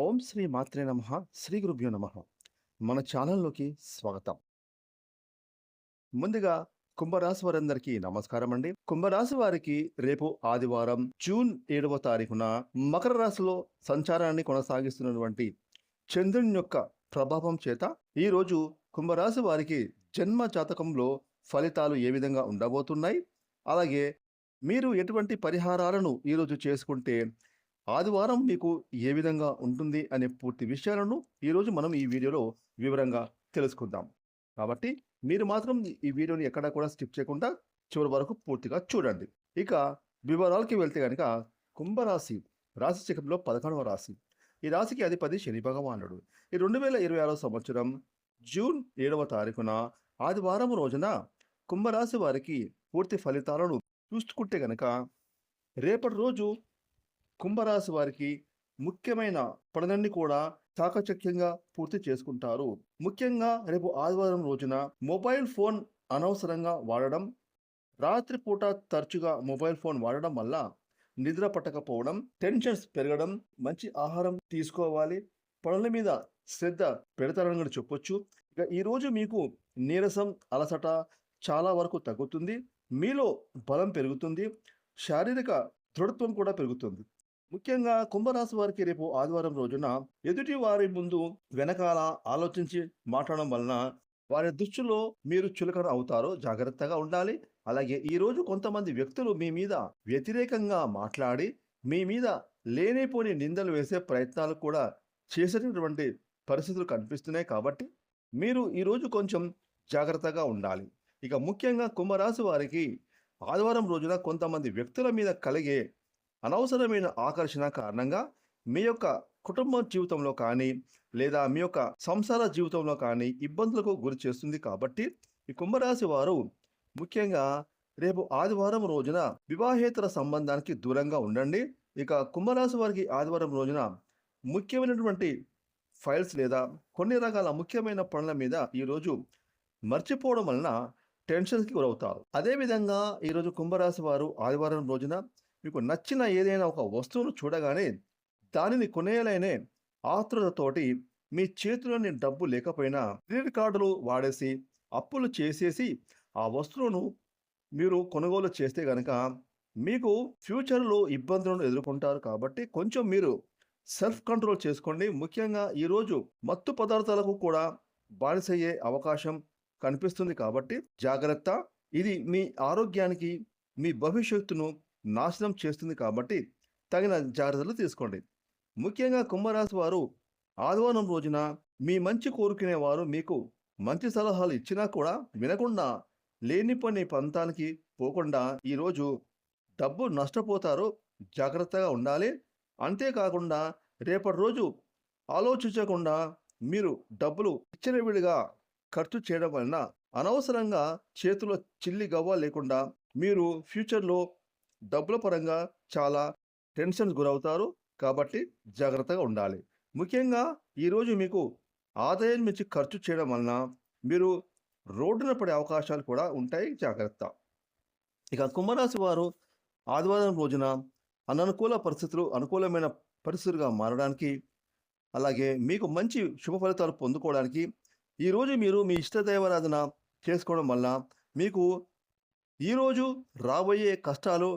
ఓం శ్రీ మాత్రే నమః. శ్రీ గురుభ్యో నమః. మన ఛానల్‌లోకి స్వాగతం. ముందుగా కుంభరాశి వారందరికీ నమస్కారం అండి. కుంభరాశి వారికి రేపు ఆదివారం జూన్ 7వ తారీఖున మకర రాశిలో సంచారాన్ని కొనసాగిస్తున్నటువంటి చంద్రుని యొక్క ప్రభావం చేత ఈరోజు కుంభరాశి వారికి జన్మ జాతకంలో ఫలితాలు ఏ విధంగా ఉండబోతున్నాయి, అలాగే మీరు ఎటువంటి పరిహారాలను ఈరోజు చేసుకుంటే ఆదివారం మీకు ఏ విధంగా ఉంటుంది అనే పూర్తి విషయాలను ఈరోజు మనం ఈ వీడియోలో వివరంగా తెలుసుకుందాం. కాబట్టి మీరు మాత్రం ఈ వీడియోని ఎక్కడా కూడా స్కిప్ చేయకుండా చివరి వరకు పూర్తిగా చూడండి. ఇక వివరాలకి వెళ్తే కనుక కుంభరాశి రాశి చక్రంలో 11వ రాశి. ఈ రాశికి అధిపతి శని భగవానుడు. ఈ 2026 సంవత్సరం జూన్ 7వ తారీఖున ఆదివారం రోజున కుంభరాశి వారికి పూర్తి ఫలితాలను చూసుకుంటే కనుక రేపటి రోజు కుంభరాశి వారికి ముఖ్యమైన పనులన్నీ కూడా చాకచక్యంగా పూర్తి చేసుకుంటారు. ముఖ్యంగా రేపు ఆదివారం రోజున మొబైల్ ఫోన్ అనవసరంగా వాడడం, రాత్రిపూట తరచుగా మొబైల్ ఫోన్ వాడడం వల్ల నిద్ర పట్టకపోవడం, టెన్షన్స్ పెరగడం, మంచి ఆహారం తీసుకోవాలి, పనుల మీద శ్రద్ధ పెడతారని కూడా చెప్పొచ్చు. ఇక ఈరోజు మీకు నీరసం, అలసట చాలా వరకు తగ్గుతుంది. మీలో బలం పెరుగుతుంది, శారీరక దృఢత్వం కూడా పెరుగుతుంది. ముఖ్యంగా కుంభరాశి వారికి రేపు ఆదివారం రోజున ఎదుటి వారి ముందు వెనకాల ఆలోచించి మాట్లాడడం వలన వారి దృష్టిలో మీరు చులకన అవుతారో జాగ్రత్తగా ఉండాలి. అలాగే ఈరోజు కొంతమంది వ్యక్తులు మీ మీద వ్యతిరేకంగా మాట్లాడి మీ మీద లేనిపోని నిందలు వేసే ప్రయత్నాలు కూడా చేసేటటువంటి పరిస్థితులు కనిపిస్తున్నాయి. కాబట్టి మీరు ఈరోజు కొంచెం జాగ్రత్తగా ఉండాలి. ఇక ముఖ్యంగా కుంభరాశి వారికి ఆదివారం రోజున కొంతమంది వ్యక్తుల మీద కలిగే అనవసరమైన ఆకర్షణ కారణంగా మీ యొక్క కుటుంబ జీవితంలో కానీ లేదా మీ యొక్క సంసార జీవితంలో కానీ ఇబ్బందులకు గురి చేస్తుంది. కాబట్టి ఈ కుంభరాశి వారు ముఖ్యంగా రేపు ఆదివారం రోజున వివాహేతర సంబంధానికి దూరంగా ఉండండి. ఇక కుంభరాశి వారికి ఆదివారం రోజున ముఖ్యమైనటువంటి ఫైల్స్ లేదా కొన్ని రకాల ముఖ్యమైన పనుల మీద ఈరోజు మర్చిపోవడం వలన టెన్షన్స్కి గురవుతారు. అదేవిధంగా ఈరోజు కుంభరాశి వారు ఆదివారం రోజున మీకు నచ్చిన ఏదైనా ఒక వస్తువును చూడగానే దానిని కొనేయాలనే ఆతృతతోటి మీ చేతిలోని డబ్బు లేకపోయినా క్రెడిట్ కార్డులు వాడేసి అప్పులు చేసేసి ఆ వస్తువును మీరు కొనుగోలు చేస్తే కనుక మీకు ఫ్యూచర్లో ఇబ్బందులను ఎదుర్కొంటారు. కాబట్టి కొంచెం మీరు సెల్ఫ్ కంట్రోల్ చేసుకోండి. ముఖ్యంగా ఈరోజు మత్తు పదార్థాలకు కూడా బానిసయ్యే అవకాశం కనిపిస్తుంది. కాబట్టి జాగ్రత్త. ఇది మీ ఆరోగ్యానికి, మీ భవిష్యత్తును నాశనం చేస్తుంది. కాబట్టి తగిన జాగ్రత్తలు తీసుకోండి. ముఖ్యంగా కుంభరాశి వారు ఆదివారం రోజున మీ మంచి కోరుకునేవారు మీకు మంచి సలహాలు ఇచ్చినా కూడా వినకుండా లేనిపోని పంతానికి పోకుండా ఈరోజు డబ్బు నష్టపోతారు. జాగ్రత్తగా ఉండాలి. అంతేకాకుండా రేపటి రోజు ఆలోచించకుండా మీరు డబ్బులు విచ్చలవిడిగా ఖర్చు చేయడం వలన అనవసరంగా చేతిలో చిల్లి గవ్వ లేకుండా మీరు ఫ్యూచర్లో డబ్బుల పరంగా చాలా టెన్షన్స్ గురవుతారు. కాబట్టి జాగ్రత్తగా ఉండాలి. ముఖ్యంగా ఈరోజు మీకు ఆదాయం మించి ఖర్చు చేయడం వలన మీరు రోడ్డున పడే అవకాశాలు కూడా ఉంటాయి. జాగ్రత్త. ఇక కుంభరాశి వారు ఆదివారం రోజున అననుకూల పరిస్థితులు అనుకూలమైన పరిస్థితులుగా మారడానికి, అలాగే మీకు మంచి శుభ ఫలితాలు పొందుకోవడానికి ఈరోజు మీరు మీ ఇష్టదైవారాధన చేసుకోవడం వల్ల మీకు ఈరోజు రాబోయే కష్టాలు,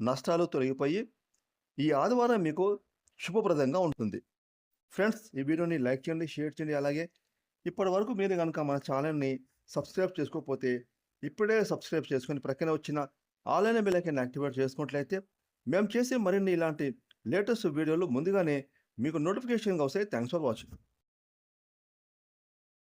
నష్టాలు తొలగిపోయి ఈ ఆదివారం మీకు శుభప్రదంగా ఉంటుంది. ఫ్రెండ్స్, ఈ వీడియోని లైక్ చేయండి, షేర్ చేయండి. అలాగే ఇప్పటి వరకు మీరు కనుక మన ఛానల్ని సబ్స్క్రైబ్ చేసుకోకపోతే ఇప్పుడే సబ్స్క్రైబ్ చేసుకొని ప్రక్కన వచ్చిన ఆల్ అనే బెల్ ఐకాన్ యాక్టివేట్ చేసుకున్నట్లయితే మేము చేసే మరిన్ని ఇలాంటి లేటెస్ట్ వీడియోలు ముందుగానే మీకు నోటిఫికేషన్గా వస్తాయి. Thanks for watching.